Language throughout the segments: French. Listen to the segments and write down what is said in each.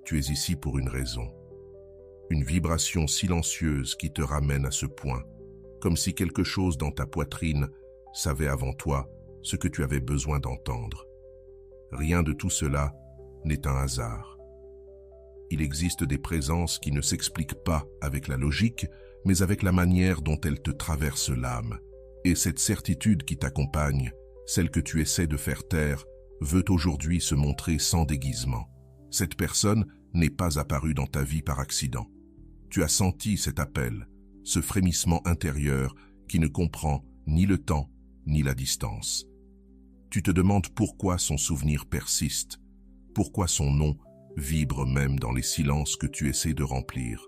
Tu es ici pour une raison. Une vibration silencieuse qui te ramène à ce point, comme si quelque chose dans ta poitrine savait avant toi ce que tu avais besoin d'entendre. Rien de tout cela n'est un hasard. Il existe des présences qui ne s'expliquent pas avec la logique, mais avec la manière dont elles te traversent l'âme. Et cette certitude qui t'accompagne, celle que tu essaies de faire taire, veut aujourd'hui se montrer sans déguisement. Cette personne n'est pas apparue dans ta vie par accident. Tu as senti cet appel, ce frémissement intérieur qui ne comprend ni le temps ni la distance. Tu te demandes pourquoi son souvenir persiste, pourquoi son nom vibre même dans les silences que tu essaies de remplir.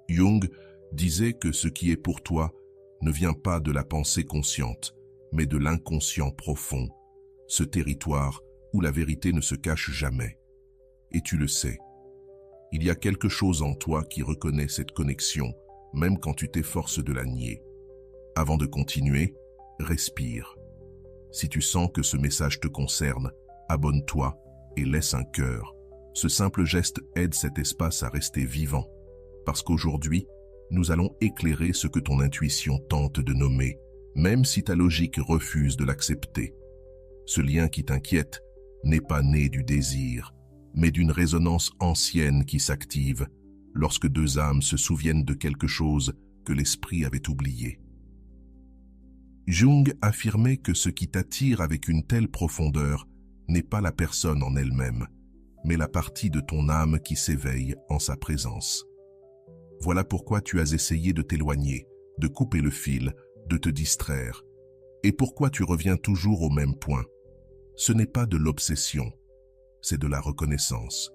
Jung disait que ce qui est pour toi ne vient pas de la pensée consciente, mais de l'inconscient profond, ce territoire où la vérité ne se cache jamais. Et tu le sais. Il y a quelque chose en toi qui reconnaît cette connexion, même quand tu t'efforces de la nier. Avant de continuer, respire. Si tu sens que ce message te concerne, abonne-toi et laisse un cœur. Ce simple geste aide cet espace à rester vivant, parce qu'aujourd'hui, nous allons éclairer ce que ton intuition tente de nommer, même si ta logique refuse de l'accepter. Ce lien qui t'inquiète n'est pas né du désir, mais d'une résonance ancienne qui s'active lorsque deux âmes se souviennent de quelque chose que l'esprit avait oublié. Jung affirmait que ce qui t'attire avec une telle profondeur n'est pas la personne en elle-même, mais la partie de ton âme qui s'éveille en sa présence. Voilà pourquoi tu as essayé de t'éloigner, de couper le fil, de te distraire. Et pourquoi tu reviens toujours au même point. Ce n'est pas de l'obsession, c'est de la reconnaissance.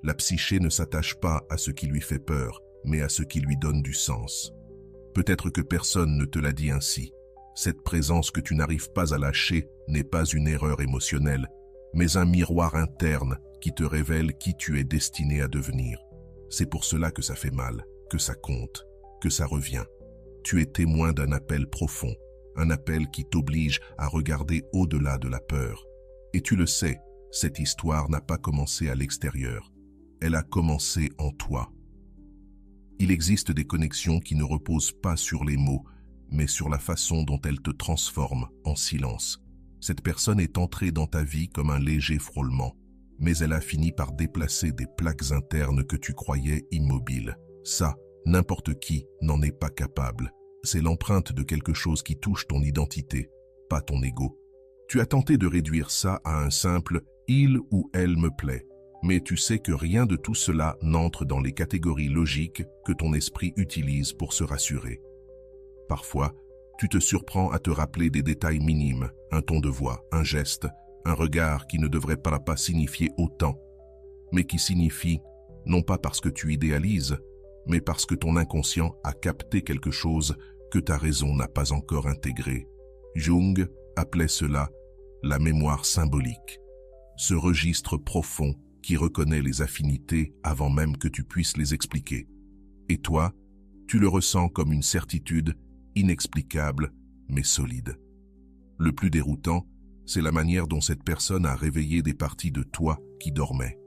La psyché ne s'attache pas à ce qui lui fait peur, mais à ce qui lui donne du sens. Peut-être que personne ne te l'a dit ainsi. Cette présence que tu n'arrives pas à lâcher n'est pas une erreur émotionnelle, mais un miroir interne qui te révèle qui tu es destiné à devenir. C'est pour cela que ça fait mal, que ça compte, que ça revient. Tu es témoin d'un appel profond, un appel qui t'oblige à regarder au-delà de la peur. Et tu le sais, cette histoire n'a pas commencé à l'extérieur, elle a commencé en toi. Il existe des connexions qui ne reposent pas sur les mots, mais sur la façon dont elles te transforment en silence. Cette personne est entrée dans ta vie comme un léger frôlement, mais elle a fini par déplacer des plaques internes que tu croyais immobiles. Ça, n'importe qui n'en est pas capable. C'est l'empreinte de quelque chose qui touche ton identité, pas ton ego. Tu as tenté de réduire ça à un simple « il ou elle me plaît », mais tu sais que rien de tout cela n'entre dans les catégories logiques que ton esprit utilise pour se rassurer. Parfois, tu te surprends à te rappeler des détails minimes, un ton de voix, un geste, un regard qui ne devrait pas signifier autant, mais qui signifie non pas parce que tu idéalises, mais parce que ton inconscient a capté quelque chose que ta raison n'a pas encore intégré. Jung appelait cela la mémoire symbolique, ce registre profond qui reconnaît les affinités avant même que tu puisses les expliquer. Et toi, tu le ressens comme une certitude inexplicable mais solide. Le plus déroutant, c'est la manière dont cette personne a réveillé des parties de toi qui dormaient.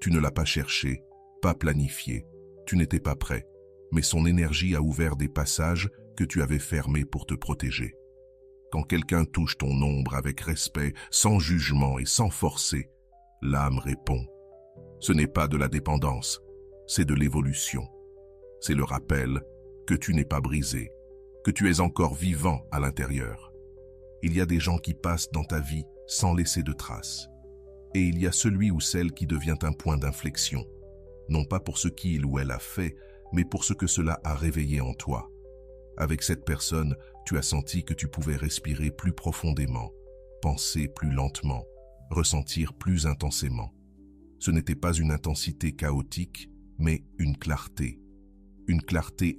Tu ne l'as pas cherché, pas planifié, tu n'étais pas prêt, mais son énergie a ouvert des passages que tu avais fermés pour te protéger. Quand quelqu'un touche ton ombre avec respect, sans jugement et sans forcer, l'âme répond. Ce n'est pas de la dépendance, c'est de l'évolution. C'est le rappel que tu n'es pas brisé, que tu es encore vivant à l'intérieur. Il y a des gens qui passent dans ta vie sans laisser de traces. Et il y a celui ou celle qui devient un point d'inflexion, non pas pour ce qu'il ou elle a fait, mais pour ce que cela a réveillé en toi. Avec cette personne, tu as senti que tu pouvais respirer plus profondément, penser plus lentement, ressentir plus intensément. Ce n'était pas une intensité chaotique, mais une clarté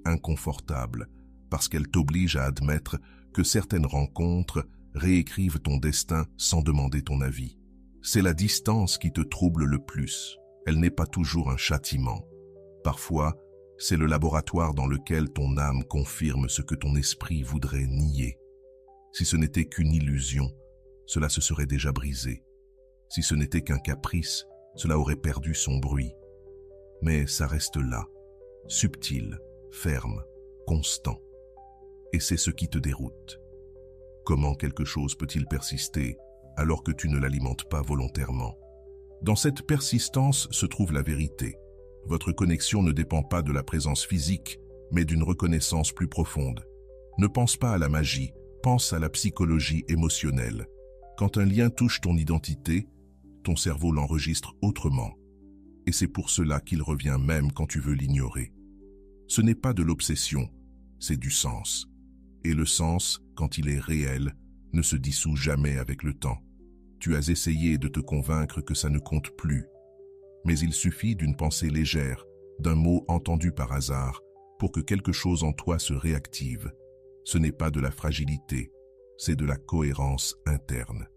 inconfortable, parce qu'elle t'oblige à admettre que certaines rencontres réécrivent ton destin sans demander ton avis. C'est la distance qui te trouble le plus. Elle n'est pas toujours un châtiment. Parfois, c'est le laboratoire dans lequel ton âme confirme ce que ton esprit voudrait nier. Si ce n'était qu'une illusion, cela se serait déjà brisé. Si ce n'était qu'un caprice, cela aurait perdu son bruit. mais ça reste là, subtil, ferme, constant. Et c'est ce qui te déroute. Comment quelque chose peut-il persister alors que tu ne l'alimentes pas volontairement? Dans cette persistance se trouve la vérité. Votre connexion ne dépend pas de la présence physique, mais d'une reconnaissance plus profonde. Ne pense pas à la magie, pense à la psychologie émotionnelle. Quand un lien touche ton identité, ton cerveau l'enregistre autrement. Et c'est pour cela qu'il revient même quand tu veux l'ignorer. Ce n'est pas de l'obsession, c'est du sens. Et le sens, quand il est réel, ne se dissout jamais avec le temps. Tu as essayé de te convaincre que ça ne compte plus. Mais il suffit d'une pensée légère, d'un mot entendu par hasard, pour que quelque chose en toi se réactive. Ce n'est pas de la fragilité, c'est de la cohérence interne.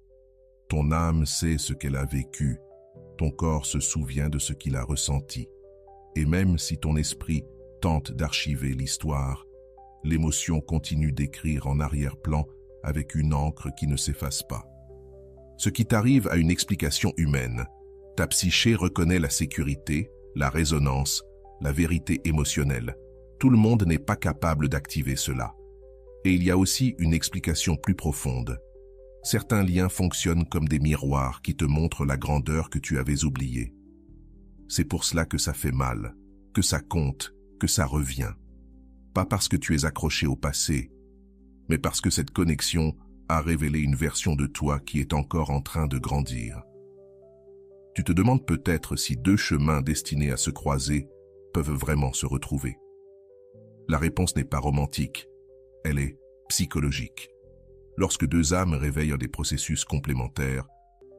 Ton âme sait ce qu'elle a vécu, ton corps se souvient de ce qu'il a ressenti. Et même si ton esprit tente d'archiver l'histoire, l'émotion continue d'écrire en arrière-plan avec une encre qui ne s'efface pas. Ce qui t'arrive a une explication humaine. Ta psyché reconnaît la sécurité, la résonance, la vérité émotionnelle. Tout le monde n'est pas capable d'activer cela. Et il y a aussi une explication plus profonde. Certains liens fonctionnent comme des miroirs qui te montrent la grandeur que tu avais oubliée. C'est pour cela que ça fait mal, que ça compte, que ça revient. Pas parce que tu es accroché au passé, mais parce que cette connexion a révélé une version de toi qui est encore en train de grandir. Tu te demandes peut-être si deux chemins destinés à se croiser peuvent vraiment se retrouver. La réponse n'est pas romantique, elle est psychologique. Lorsque deux âmes réveillent des processus complémentaires,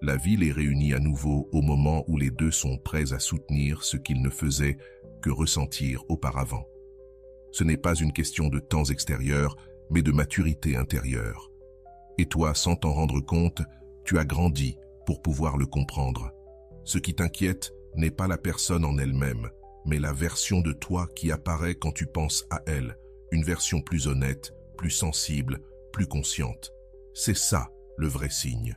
la vie les réunit à nouveau au moment où les deux sont prêts à soutenir ce qu'ils ne faisaient que ressentir auparavant. Ce n'est pas une question de temps extérieur, mais de maturité intérieure. Et toi, sans t'en rendre compte, tu as grandi pour pouvoir le comprendre. Ce qui t'inquiète n'est pas la personne en elle-même, mais la version de toi qui apparaît quand tu penses à elle, une version plus honnête, plus sensible, plus consciente. C'est ça, le vrai signe.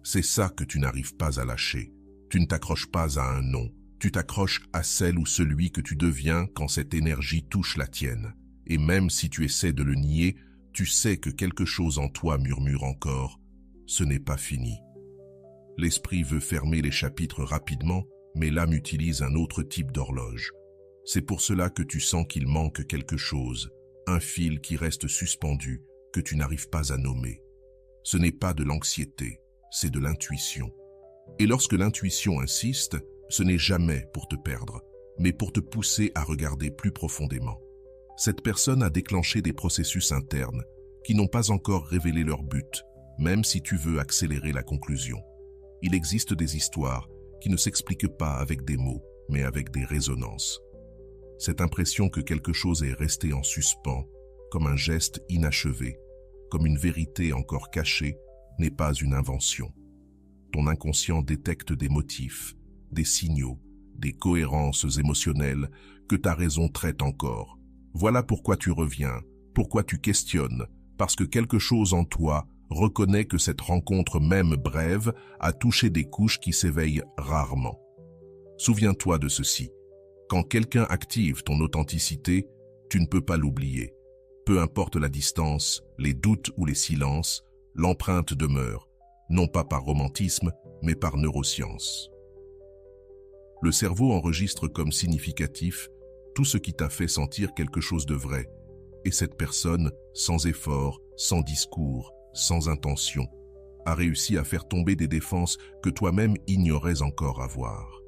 C'est ça que tu n'arrives pas à lâcher. Tu ne t'accroches pas à un nom. Tu t'accroches à celle ou celui que tu deviens quand cette énergie touche la tienne. Et même si tu essaies de le nier, tu sais que quelque chose en toi murmure encore. Ce n'est pas fini. L'esprit veut fermer les chapitres rapidement, mais l'âme utilise un autre type d'horloge. C'est pour cela que tu sens qu'il manque quelque chose, un fil qui reste suspendu, que tu n'arrives pas à nommer. Ce n'est pas de l'anxiété, c'est de l'intuition. Et lorsque l'intuition insiste, ce n'est jamais pour te perdre, mais pour te pousser à regarder plus profondément. Cette personne a déclenché des processus internes qui n'ont pas encore révélé leur but, même si tu veux accélérer la conclusion. Il existe des histoires qui ne s'expliquent pas avec des mots, mais avec des résonances. Cette impression que quelque chose est resté en suspens, comme un geste inachevé, comme une vérité encore cachée, n'est pas une invention. Ton inconscient détecte des motifs, des signaux, des cohérences émotionnelles que ta raison traite encore. Voilà pourquoi tu reviens, pourquoi tu questionnes, parce que quelque chose en toi reconnaît que cette rencontre même brève a touché des couches qui s'éveillent rarement. Souviens-toi de ceci. Quand quelqu'un active ton authenticité, tu ne peux pas l'oublier. Peu importe la distance, les doutes ou les silences, l'empreinte demeure, non pas par romantisme, mais par neuroscience. Le cerveau enregistre comme significatif tout ce qui t'a fait sentir quelque chose de vrai, et cette personne, sans effort, sans discours, sans intention, a réussi à faire tomber des défenses que toi-même ignorais encore avoir.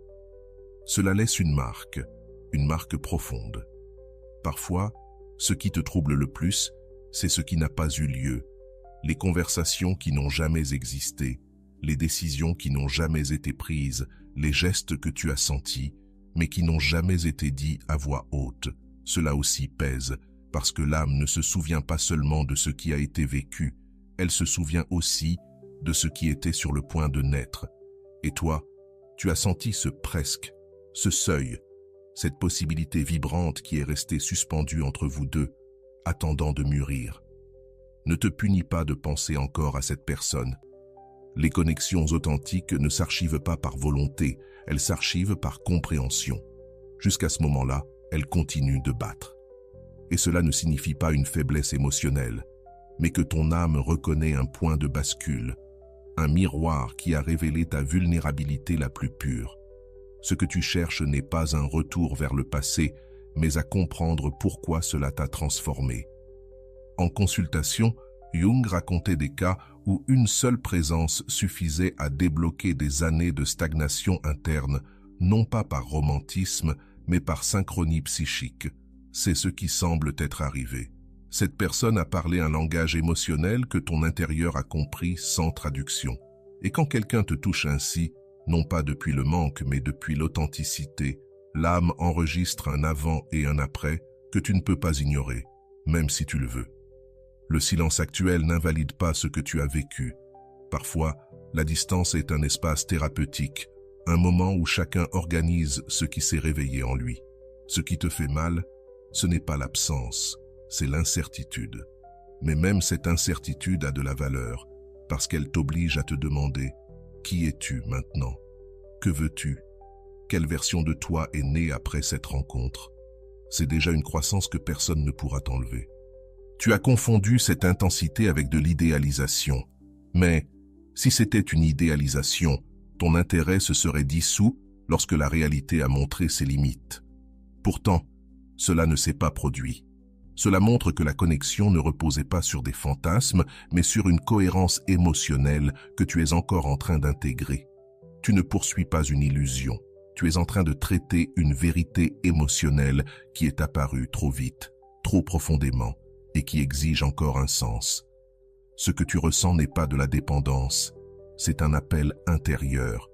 Cela laisse une marque profonde. Parfois, ce qui te trouble le plus, c'est ce qui n'a pas eu lieu, les conversations qui n'ont jamais existé, les décisions qui n'ont jamais été prises, les gestes que tu as sentis, mais qui n'ont jamais été dits à voix haute. Cela aussi pèse, parce que l'âme ne se souvient pas seulement de ce qui a été vécu, elle se souvient aussi de ce qui était sur le point de naître. Et toi, tu as senti ce presque, ce seuil, cette possibilité vibrante qui est restée suspendue entre vous deux, attendant de mûrir. Ne te punis pas de penser encore à cette personne. Les connexions authentiques ne s'archivent pas par volonté, elles s'archivent par compréhension. Jusqu'à ce moment-là, elle continue de battre. Et cela ne signifie pas une faiblesse émotionnelle, mais que ton âme reconnaît un point de bascule, un miroir qui a révélé ta vulnérabilité la plus pure. Ce que tu cherches n'est pas un retour vers le passé, mais à comprendre pourquoi cela t'a transformé. En consultation, Jung racontait des cas où une seule présence suffisait à débloquer des années de stagnation interne, non pas par romantisme, mais par synchronie psychique. C'est ce qui semble t'être arrivé. Cette personne a parlé un langage émotionnel que ton intérieur a compris sans traduction. Et quand quelqu'un te touche ainsi, non pas depuis le manque, mais depuis l'authenticité, l'âme enregistre un avant et un après que tu ne peux pas ignorer, même si tu le veux. Le silence actuel n'invalide pas ce que tu as vécu. Parfois, la distance est un espace thérapeutique, un moment où chacun organise ce qui s'est réveillé en lui. Ce qui te fait mal, ce n'est pas l'absence, c'est l'incertitude. Mais même cette incertitude a de la valeur, parce qu'elle t'oblige à te demander « Qui es-tu maintenant? Que veux-tu? Quelle version de toi est née après cette rencontre ?» C'est déjà une croissance que personne ne pourra t'enlever. Tu as confondu cette intensité avec de l'idéalisation. Mais si c'était une idéalisation, ton intérêt se serait dissous lorsque la réalité a montré ses limites. Pourtant, cela ne s'est pas produit. Cela montre que la connexion ne reposait pas sur des fantasmes, mais sur une cohérence émotionnelle que tu es encore en train d'intégrer. Tu ne poursuis pas une illusion. Tu es en train de traiter une vérité émotionnelle qui est apparue trop vite, trop profondément, et qui exige encore un sens. Ce que tu ressens n'est pas de la dépendance, c'est un appel intérieur.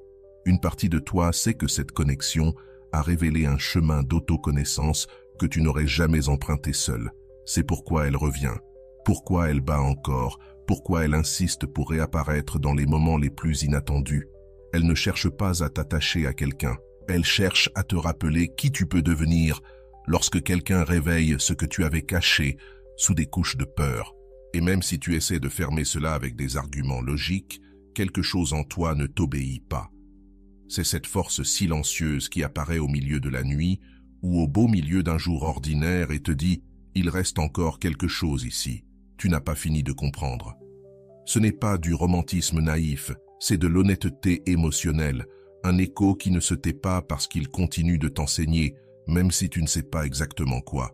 Une partie de toi sait que cette connexion a révélé un chemin d'autoconnaissance que tu n'aurais jamais emprunté seul. C'est pourquoi elle revient, pourquoi elle bat encore, pourquoi elle insiste pour réapparaître dans les moments les plus inattendus. Elle ne cherche pas à t'attacher à quelqu'un, elle cherche à te rappeler qui tu peux devenir lorsque quelqu'un réveille ce que tu avais caché sous des couches de peur. Et même si tu essaies de fermer cela avec des arguments logiques, quelque chose en toi ne t'obéit pas. C'est cette force silencieuse qui apparaît au milieu de la nuit ou au beau milieu d'un jour ordinaire et te dit « Il reste encore quelque chose ici, tu n'as pas fini de comprendre ». Ce n'est pas du romantisme naïf, c'est de l'honnêteté émotionnelle, un écho qui ne se tait pas parce qu'il continue de t'enseigner, même si tu ne sais pas exactement quoi.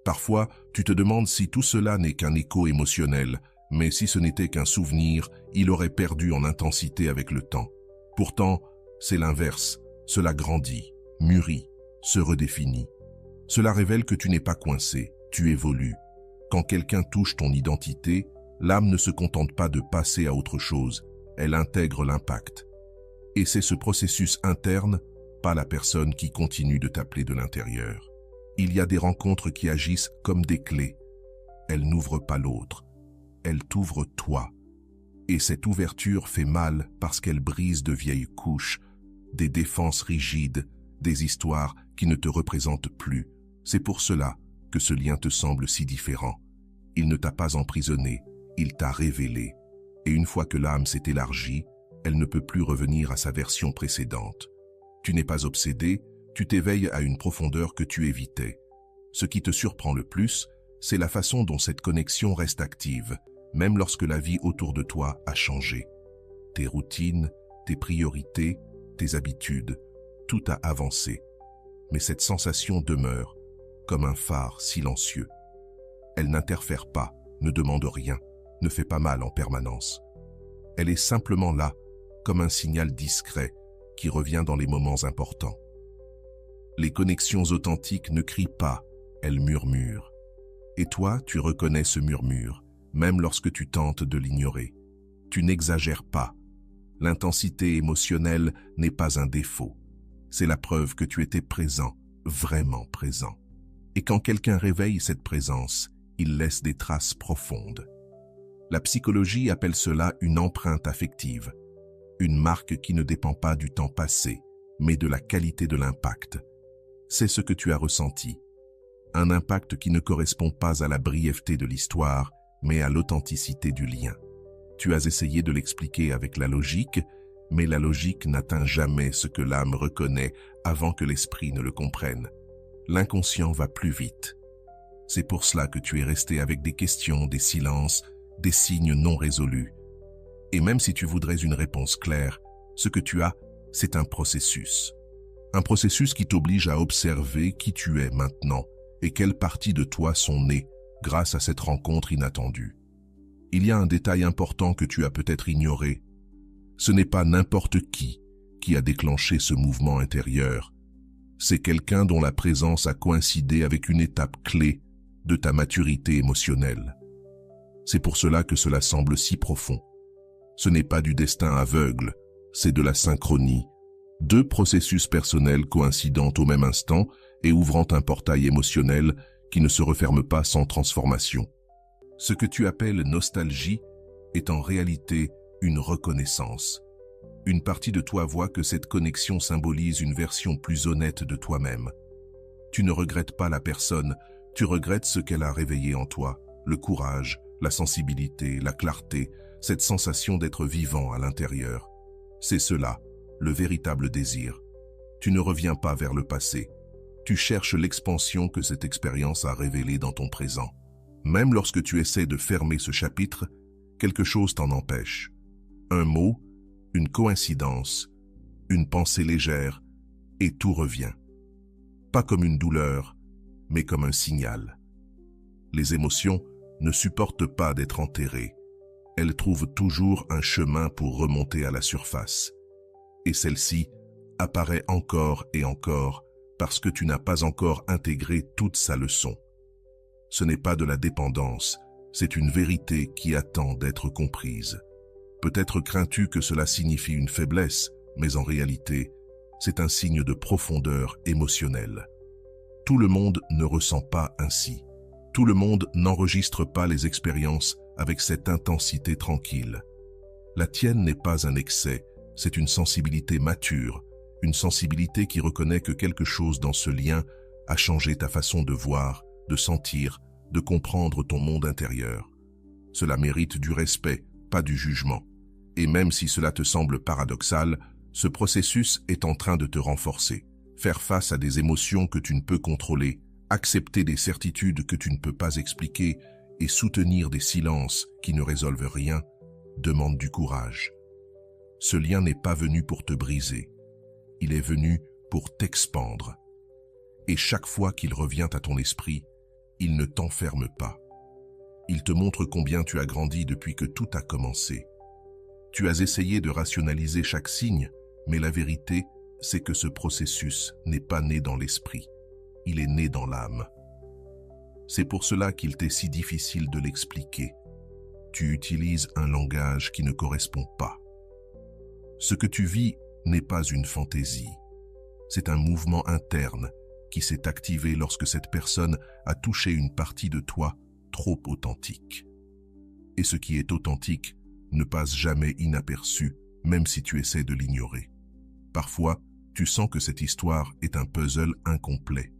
Parfois, tu te demandes si tout cela n'est qu'un écho émotionnel, mais si ce n'était qu'un souvenir, il aurait perdu en intensité avec le temps. Pourtant, c'est l'inverse, cela grandit, mûrit, se redéfinit. Cela révèle que tu n'es pas coincé, tu évolues. Quand quelqu'un touche ton identité, l'âme ne se contente pas de passer à autre chose, elle intègre l'impact. Et c'est ce processus interne, pas la personne qui continue de t'appeler de l'intérieur. Il y a des rencontres qui agissent comme des clés. Elles n'ouvrent pas l'autre, elles t'ouvrent toi. Et cette ouverture fait mal parce qu'elle brise de vieilles couches, des défenses rigides, des histoires qui ne te représentent plus. C'est pour cela que ce lien te semble si différent. Il ne t'a pas emprisonné, il t'a révélé. Et une fois que l'âme s'est élargie, elle ne peut plus revenir à sa version précédente. Tu n'es pas obsédé, tu t'éveilles à une profondeur que tu évitais. Ce qui te surprend le plus, c'est la façon dont cette connexion reste active, même lorsque la vie autour de toi a changé. Tes routines, tes priorités, tes habitudes, tout a avancé. Mais cette sensation demeure, comme un phare silencieux. Elle n'interfère pas, ne demande rien, ne fait pas mal en permanence. Elle est simplement là, comme un signal discret qui revient dans les moments importants. Les connexions authentiques ne crient pas, elles murmurent. Et toi, tu reconnais ce murmure, même lorsque tu tentes de l'ignorer. Tu n'exagères pas. L'intensité émotionnelle n'est pas un défaut. C'est la preuve que tu étais présent, vraiment présent. Et quand quelqu'un réveille cette présence, il laisse des traces profondes. La psychologie appelle cela une empreinte affective, une marque qui ne dépend pas du temps passé, mais de la qualité de l'impact. C'est ce que tu as ressenti. Un impact qui ne correspond pas à la brièveté de l'histoire, mais à l'authenticité du lien. Tu as essayé de l'expliquer avec la logique, Mais la logique n'atteint jamais ce que l'âme reconnaît avant que l'esprit ne le comprenne. L'inconscient va plus vite. C'est pour cela que tu es resté avec des questions, des silences, des signes non résolus. Et même si tu voudrais une réponse claire, ce que tu as, c'est un processus. Un processus qui t'oblige à observer qui tu es maintenant et quelles parties de toi sont nées grâce à cette rencontre inattendue. Il y a un détail important que tu as peut-être ignoré. Ce n'est pas n'importe qui a déclenché ce mouvement intérieur. C'est quelqu'un dont la présence a coïncidé avec une étape clé de ta maturité émotionnelle. C'est pour cela que cela semble si profond. Ce n'est pas du destin aveugle, c'est de la synchronie. Deux processus personnels coïncidant au même instant et ouvrant un portail émotionnel qui ne se referme pas sans transformation. Ce que tu appelles nostalgie est en réalité une reconnaissance. Une partie de toi voit que cette connexion symbolise une version plus honnête de toi-même. Tu ne regrettes pas la personne, tu regrettes ce qu'elle a réveillé en toi, le courage, la sensibilité, la clarté, cette sensation d'être vivant à l'intérieur. C'est cela, le véritable désir. Tu ne reviens pas vers le passé. Tu cherches l'expansion que cette expérience a révélée dans ton présent. Même lorsque tu essaies de fermer ce chapitre, quelque chose t'en empêche. Un mot, une coïncidence, une pensée légère, et tout revient. Pas comme une douleur, mais comme un signal. Les émotions ne supportent pas d'être enterrées. Elles trouvent toujours un chemin pour remonter à la surface. Et celle-ci apparaît encore et encore parce que tu n'as pas encore intégré toute sa leçon. Ce n'est pas de la dépendance, c'est une vérité qui attend d'être comprise. Peut-être crains-tu que cela signifie une faiblesse, mais en réalité, c'est un signe de profondeur émotionnelle. Tout le monde ne ressent pas ainsi. Tout le monde n'enregistre pas les expériences avec cette intensité tranquille. La tienne n'est pas un excès, c'est une sensibilité mature, une sensibilité qui reconnaît que quelque chose dans ce lien a changé ta façon de voir, de sentir, de comprendre ton monde intérieur. Cela mérite du respect, pas du jugement. Et même si cela te semble paradoxal, ce processus est en train de te renforcer. Faire face à des émotions que tu ne peux contrôler, accepter des certitudes que tu ne peux pas expliquer et soutenir des silences qui ne résolvent rien, demande du courage. Ce lien n'est pas venu pour te briser. Il est venu pour t'expandre. Et chaque fois qu'il revient à ton esprit, il ne t'enferme pas. Il te montre combien tu as grandi depuis que tout a commencé. Tu as essayé de rationaliser chaque signe, mais la vérité, c'est que ce processus n'est pas né dans l'esprit. Il est né dans l'âme. C'est pour cela qu'il t'est si difficile de l'expliquer. Tu utilises un langage qui ne correspond pas. Ce que tu vis n'est pas une fantaisie. C'est un mouvement interne qui s'est activé lorsque cette personne a touché une partie de toi trop authentique. Et ce qui est authentique ne passe jamais inaperçu, même si tu essaies de l'ignorer. Parfois, tu sens que cette histoire est un puzzle incomplet,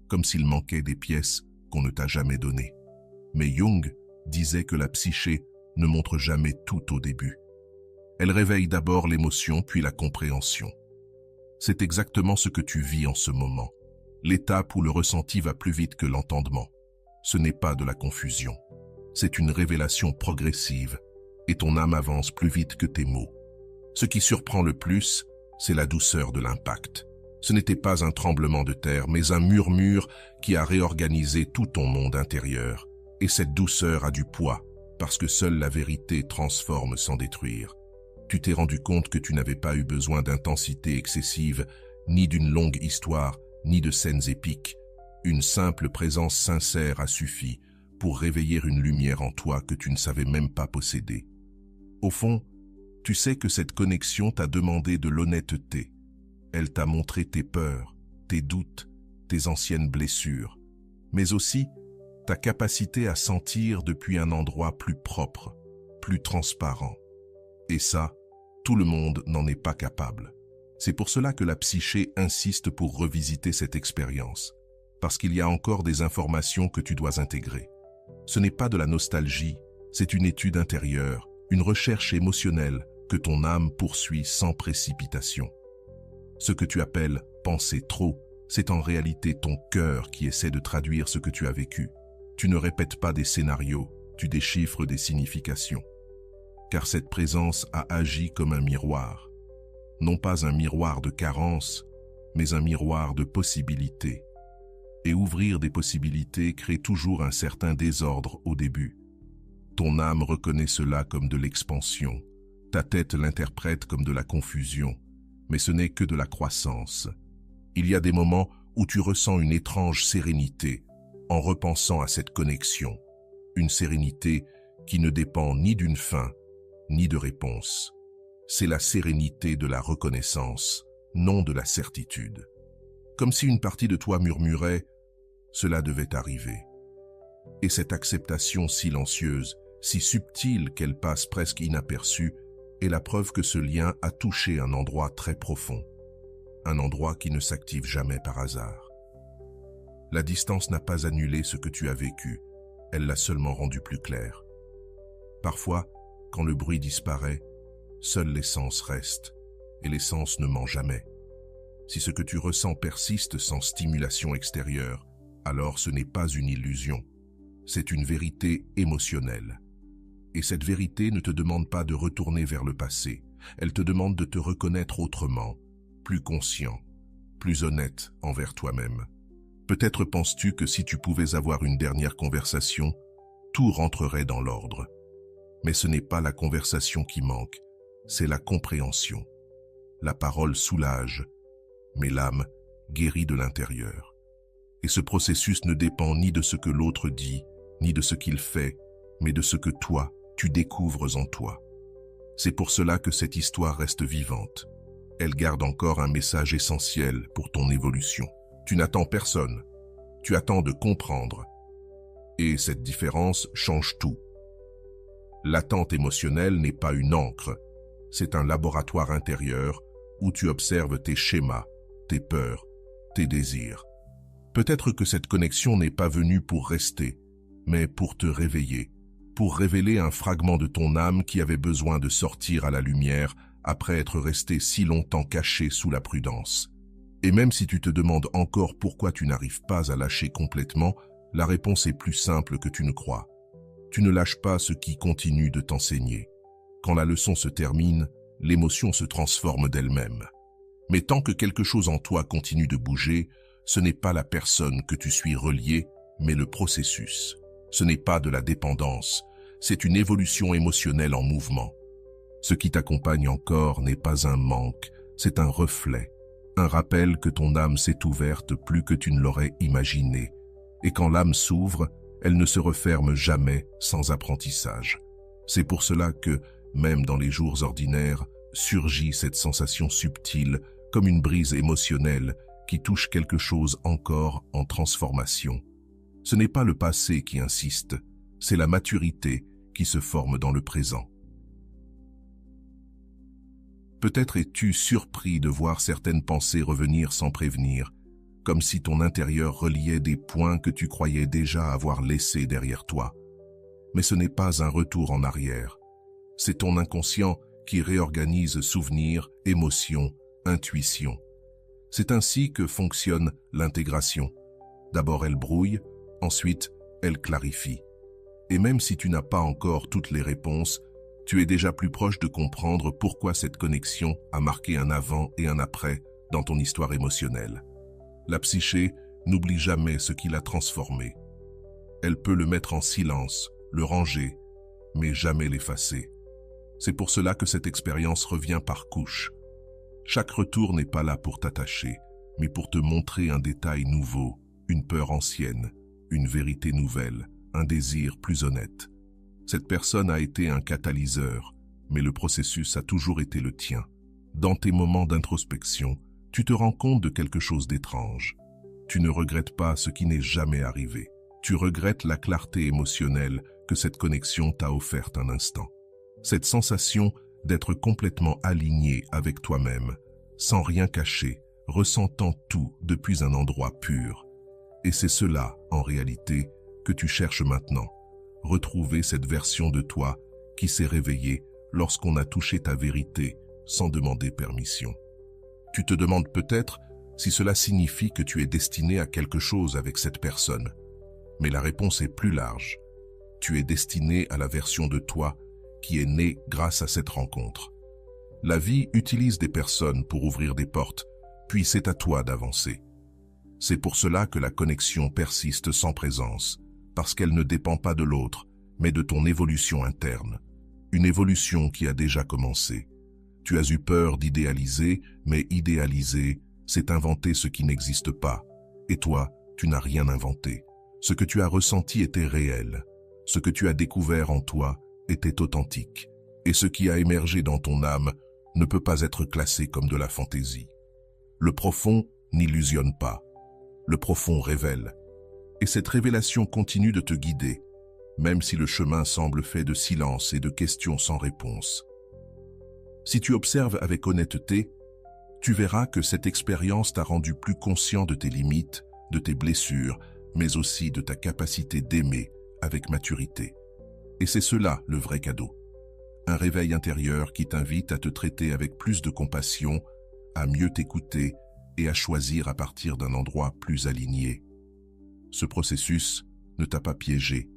comme s'il manquait des pièces qu'on ne t'a jamais données. Mais Jung disait que la psyché ne montre jamais tout au début. Elle réveille d'abord l'émotion puis la compréhension. C'est exactement ce que tu vis en ce moment. L'étape où le ressenti va plus vite que l'entendement. Ce n'est pas de la confusion. C'est une révélation progressive et ton âme avance plus vite que tes mots. Ce qui surprend le plus, c'est la douceur de l'impact. Ce n'était pas un tremblement de terre, mais un murmure qui a réorganisé tout ton monde intérieur. Et cette douceur a du poids, parce que seule la vérité transforme sans détruire. Tu t'es rendu compte que tu n'avais pas eu besoin d'intensité excessive, ni d'une longue histoire, ni de scènes épiques. Une simple présence sincère a suffi pour réveiller une lumière en toi que tu ne savais même pas posséder. Au fond, tu sais que cette connexion t'a demandé de l'honnêteté. Elle t'a montré tes peurs, tes doutes, tes anciennes blessures, mais aussi ta capacité à sentir depuis un endroit plus propre, plus transparent. Et ça, tout le monde n'en est pas capable. C'est pour cela que la psyché insiste pour revisiter cette expérience, parce qu'il y a encore des informations que tu dois intégrer. Ce n'est pas de la nostalgie, c'est une étude intérieure, une recherche émotionnelle que ton âme poursuit sans précipitation. Ce que tu appelles « penser trop », c'est en réalité ton cœur qui essaie de traduire ce que tu as vécu. Tu ne répètes pas des scénarios, tu déchiffres des significations. Car cette présence a agi comme un miroir. Non pas un miroir de carence, mais un miroir de possibilités. Et ouvrir des possibilités crée toujours un certain désordre au début. Ton âme reconnaît cela comme de l'expansion. Ta tête l'interprète comme de la confusion. Mais ce n'est que de la croissance. Il y a des moments où tu ressens une étrange sérénité en repensant à cette connexion. Une sérénité qui ne dépend ni d'une fin, ni de réponse. C'est la sérénité de la reconnaissance, non de la certitude. Comme si une partie de toi murmurait « cela devait arriver ». Et cette acceptation silencieuse, si subtile qu'elle passe presque inaperçue, est la preuve que ce lien a touché un endroit très profond. Un endroit qui ne s'active jamais par hasard. La distance n'a pas annulé ce que tu as vécu, elle l'a seulement rendu plus clair. Parfois, quand le bruit disparaît, seul l'essence reste, et l'essence ne ment jamais. Si ce que tu ressens persiste sans stimulation extérieure, alors ce n'est pas une illusion, c'est une vérité émotionnelle. Et cette vérité ne te demande pas de retourner vers le passé, elle te demande de te reconnaître autrement, plus conscient, plus honnête envers toi-même. Peut-être penses-tu que si tu pouvais avoir une dernière conversation, tout rentrerait dans l'ordre. Mais ce n'est pas la conversation qui manque, c'est la compréhension. La parole soulage, mais l'âme guérit de l'intérieur. Et ce processus ne dépend ni de ce que l'autre dit, ni de ce qu'il fait, mais de ce que toi, tu découvres en toi. C'est pour cela que cette histoire reste vivante. Elle garde encore un message essentiel pour ton évolution. Tu n'attends personne, tu attends de comprendre. Et cette différence change tout. L'attente émotionnelle n'est pas une encre, c'est un laboratoire intérieur où tu observes tes schémas, tes peurs, tes désirs. Peut-être que cette connexion n'est pas venue pour rester, mais pour te réveiller, pour révéler un fragment de ton âme qui avait besoin de sortir à la lumière après être resté si longtemps caché sous la prudence. Et même si tu te demandes encore pourquoi tu n'arrives pas à lâcher complètement, la réponse est plus simple que tu ne crois. Tu ne lâches pas ce qui continue de t'enseigner. Quand la leçon se termine, l'émotion se transforme d'elle-même. Mais tant que quelque chose en toi continue de bouger, ce n'est pas la personne que tu suis relié, mais le processus. Ce n'est pas de la dépendance, c'est une évolution émotionnelle en mouvement. Ce qui t'accompagne encore n'est pas un manque, c'est un reflet, un rappel que ton âme s'est ouverte plus que tu ne l'aurais imaginé. Et quand l'âme s'ouvre, elle ne se referme jamais sans apprentissage. C'est pour cela que, même dans les jours ordinaires, surgit cette sensation subtile, comme une brise émotionnelle qui touche quelque chose encore en transformation. Ce n'est pas le passé qui insiste, c'est la maturité qui se forme dans le présent. Peut-être es-tu surpris de voir certaines pensées revenir sans prévenir, comme si ton intérieur reliait des points que tu croyais déjà avoir laissés derrière toi. Mais ce n'est pas un retour en arrière. C'est ton inconscient qui réorganise souvenirs, émotions, intuitions. C'est ainsi que fonctionne l'intégration. D'abord elle brouille, ensuite elle clarifie. Et même si tu n'as pas encore toutes les réponses, tu es déjà plus proche de comprendre pourquoi cette connexion a marqué un avant et un après dans ton histoire émotionnelle. La psyché n'oublie jamais ce qui l'a transformé. Elle peut le mettre en silence, le ranger, mais jamais l'effacer. C'est pour cela que cette expérience revient par couches. Chaque retour n'est pas là pour t'attacher, mais pour te montrer un détail nouveau, une peur ancienne, une vérité nouvelle, un désir plus honnête. Cette personne a été un catalyseur, mais le processus a toujours été le tien. Dans tes moments d'introspection, tu te rends compte de quelque chose d'étrange. Tu ne regrettes pas ce qui n'est jamais arrivé. Tu regrettes la clarté émotionnelle que cette connexion t'a offerte un instant. Cette sensation d'être complètement aligné avec toi-même, sans rien cacher, ressentant tout depuis un endroit pur. Et c'est cela, en réalité, que tu cherches maintenant. Retrouver cette version de toi qui s'est réveillée lorsqu'on a touché ta vérité sans demander permission. Tu te demandes peut-être si cela signifie que tu es destiné à quelque chose avec cette personne. Mais la réponse est plus large. Tu es destiné à la version de toi qui est née grâce à cette rencontre. La vie utilise des personnes pour ouvrir des portes, puis c'est à toi d'avancer. C'est pour cela que la connexion persiste sans présence, parce qu'elle ne dépend pas de l'autre, mais de ton évolution interne. Une évolution qui a déjà commencé. Tu as eu peur d'idéaliser, mais idéaliser, c'est inventer ce qui n'existe pas. Et toi, tu n'as rien inventé. Ce que tu as ressenti était réel. Ce que tu as découvert en toi était authentique. Et ce qui a émergé dans ton âme ne peut pas être classé comme de la fantaisie. Le profond n'illusionne pas. Le profond révèle. Et cette révélation continue de te guider, même si le chemin semble fait de silence et de questions sans réponse. Si tu observes avec honnêteté, tu verras que cette expérience t'a rendu plus conscient de tes limites, de tes blessures, mais aussi de ta capacité d'aimer avec maturité. Et c'est cela le vrai cadeau. Un réveil intérieur qui t'invite à te traiter avec plus de compassion, à mieux t'écouter et à choisir à partir d'un endroit plus aligné. Ce processus ne t'a pas piégé.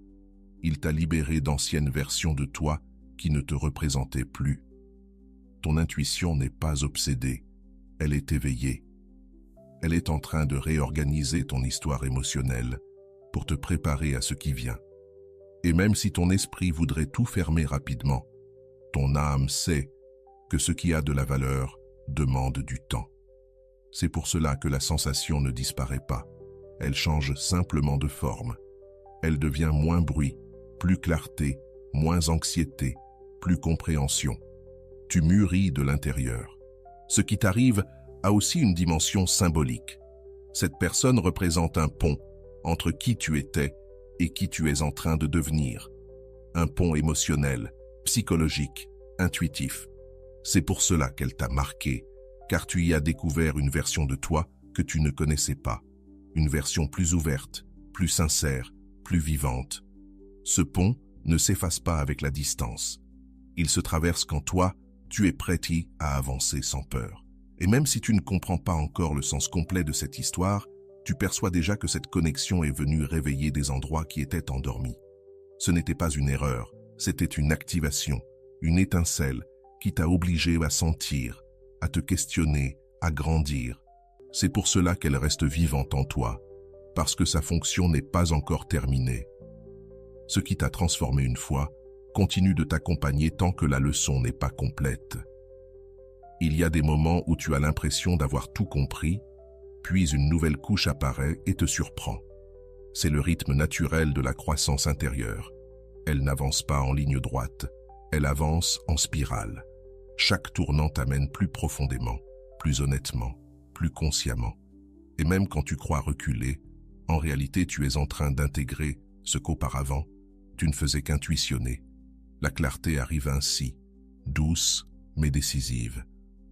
Il t'a libéré d'anciennes versions de toi qui ne te représentaient plus. Ton intuition n'est pas obsédée, elle est éveillée. Elle est en train de réorganiser ton histoire émotionnelle pour te préparer à ce qui vient. Et même si ton esprit voudrait tout fermer rapidement, ton âme sait que ce qui a de la valeur demande du temps. C'est pour cela que la sensation ne disparaît pas. Elle change simplement de forme. Elle devient moins bruit, plus clarté, moins anxiété, plus compréhension. Tu mûris de l'intérieur. Ce qui t'arrive a aussi une dimension symbolique. Cette personne représente un pont entre qui tu étais et qui tu es en train de devenir. Un pont émotionnel, psychologique, intuitif. C'est pour cela qu'elle t'a marqué, car tu y as découvert une version de toi que tu ne connaissais pas. Une version plus ouverte, plus sincère, plus vivante. Ce pont ne s'efface pas avec la distance. Il se traverse quand toi, tu es prêt à avancer sans peur. Et même si tu ne comprends pas encore le sens complet de cette histoire, tu perçois déjà que cette connexion est venue réveiller des endroits qui étaient endormis. Ce n'était pas une erreur, c'était une activation, une étincelle qui t'a obligé à sentir, à te questionner, à grandir. C'est pour cela qu'elle reste vivante en toi, parce que sa fonction n'est pas encore terminée. Ce qui t'a transformé une fois continue de t'accompagner tant que la leçon n'est pas complète. Il y a des moments où tu as l'impression d'avoir tout compris, puis une nouvelle couche apparaît et te surprend. C'est le rythme naturel de la croissance intérieure. Elle n'avance pas en ligne droite, elle avance en spirale. Chaque tournant t'amène plus profondément, plus honnêtement, plus consciemment. Et même quand tu crois reculer, en réalité tu es en train d'intégrer ce qu'auparavant tu ne faisais qu'intuitionner. La clarté arrive ainsi, douce mais décisive.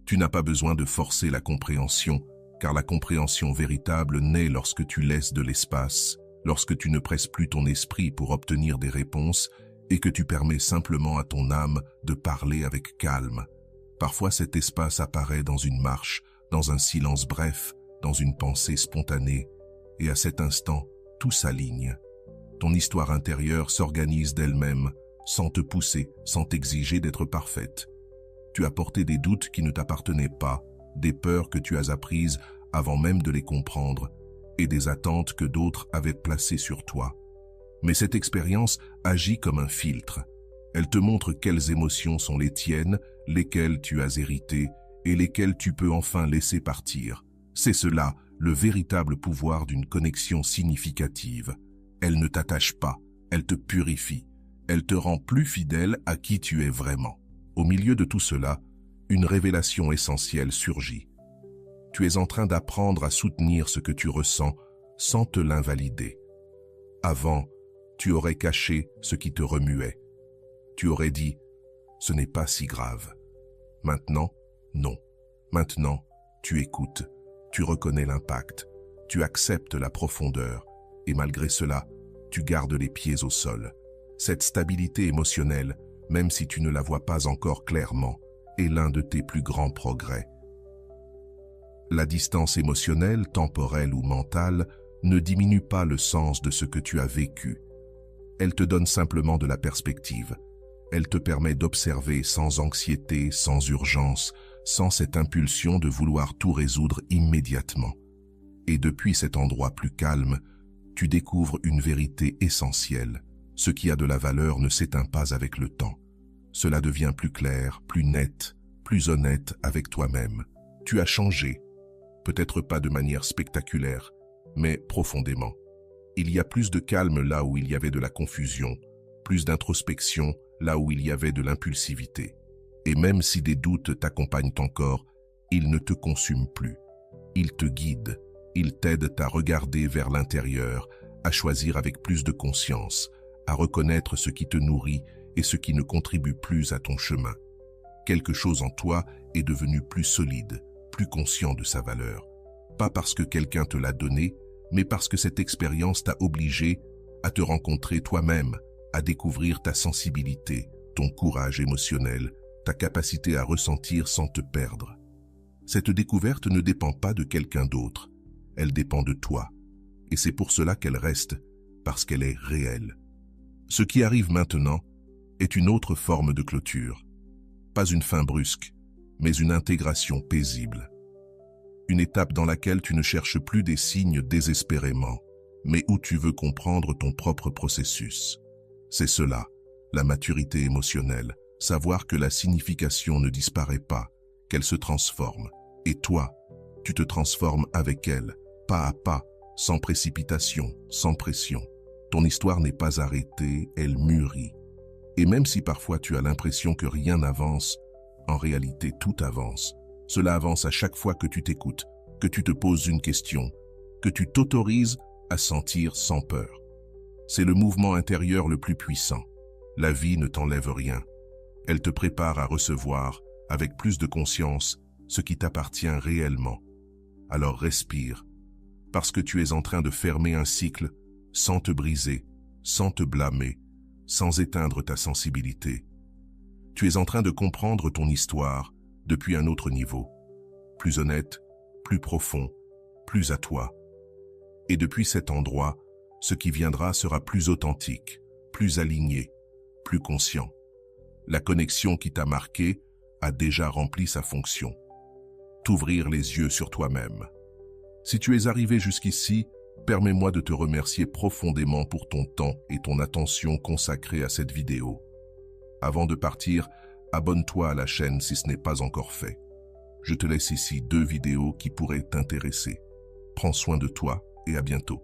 Tu n'as pas besoin de forcer la compréhension, car la compréhension véritable naît lorsque tu laisses de l'espace, lorsque tu ne presses plus ton esprit pour obtenir des réponses et que tu permets simplement à ton âme de parler avec calme. Parfois cet espace apparaît dans une marche, dans un silence bref, dans une pensée spontanée, et à cet instant, tout s'aligne. Ton histoire intérieure s'organise d'elle-même, sans te pousser, sans t'exiger d'être parfaite. Tu as porté des doutes qui ne t'appartenaient pas, des peurs que tu as apprises avant même de les comprendre, et des attentes que d'autres avaient placées sur toi. Mais cette expérience agit comme un filtre. Elle te montre quelles émotions sont les tiennes, lesquelles tu as héritées, et lesquelles tu peux enfin laisser partir. C'est cela, le véritable pouvoir d'une connexion significative. Elle ne t'attache pas, elle te purifie, elle te rend plus fidèle à qui tu es vraiment. Au milieu de tout cela, une révélation essentielle surgit. Tu es en train d'apprendre à soutenir ce que tu ressens sans te l'invalider. Avant, tu aurais caché ce qui te remuait. Tu aurais dit « ce n'est pas si grave ». Maintenant, non. Maintenant, tu écoutes, tu reconnais l'impact, tu acceptes la profondeur, et malgré cela, tu gardes les pieds au sol. Cette stabilité émotionnelle même si tu ne la vois pas encore clairement, est l'un de tes plus grands progrès. La distance émotionnelle, temporelle ou mentale ne diminue pas le sens de ce que tu as vécu. Elle te donne simplement de la perspective. Elle te permet d'observer sans anxiété, sans urgence, sans cette impulsion de vouloir tout résoudre immédiatement. Et depuis cet endroit plus calme, tu découvres une vérité essentielle. Ce qui a de la valeur ne s'éteint pas avec le temps. Cela devient plus clair, plus net, plus honnête avec toi-même. Tu as changé, peut-être pas de manière spectaculaire, mais profondément. Il y a plus de calme là où il y avait de la confusion, plus d'introspection là où il y avait de l'impulsivité. Et même si des doutes t'accompagnent encore, ils ne te consument plus. Ils te guident, ils t'aident à regarder vers l'intérieur, à choisir avec plus de conscience, à reconnaître ce qui te nourrit et ce qui ne contribue plus à ton chemin. Quelque chose en toi est devenu plus solide, plus conscient de sa valeur. Pas parce que quelqu'un te l'a donné, mais parce que cette expérience t'a obligé à te rencontrer toi-même, à découvrir ta sensibilité, ton courage émotionnel, ta capacité à ressentir sans te perdre. Cette découverte ne dépend pas de quelqu'un d'autre, elle dépend de toi. Et c'est pour cela qu'elle reste, parce qu'elle est réelle. Ce qui arrive maintenant est une autre forme de clôture. Pas une fin brusque, mais une intégration paisible. Une étape dans laquelle tu ne cherches plus des signes désespérément, mais où tu veux comprendre ton propre processus. C'est cela, la maturité émotionnelle, savoir que la signification ne disparaît pas, qu'elle se transforme. Et toi, tu te transformes avec elle, pas à pas, sans précipitation, sans pression. Ton histoire n'est pas arrêtée, elle mûrit. Et même si parfois tu as l'impression que rien n'avance, en réalité tout avance. Cela avance à chaque fois que tu t'écoutes, que tu te poses une question, que tu t'autorises à sentir sans peur. C'est le mouvement intérieur le plus puissant. La vie ne t'enlève rien. Elle te prépare à recevoir, avec plus de conscience, ce qui t'appartient réellement. Alors respire, parce que tu es en train de fermer un cycle sans te briser, sans te blâmer, sans éteindre ta sensibilité. Tu es en train de comprendre ton histoire depuis un autre niveau, plus honnête, plus profond, plus à toi. Et depuis cet endroit, ce qui viendra sera plus authentique, plus aligné, plus conscient. La connexion qui t'a marqué a déjà rempli sa fonction. T'ouvrir les yeux sur toi-même. Si tu es arrivé jusqu'ici, permets-moi de te remercier profondément pour ton temps et ton attention consacrée à cette vidéo. Avant de partir, abonne-toi à la chaîne si ce n'est pas encore fait. Je te laisse ici 2 vidéos qui pourraient t'intéresser. Prends soin de toi et à bientôt.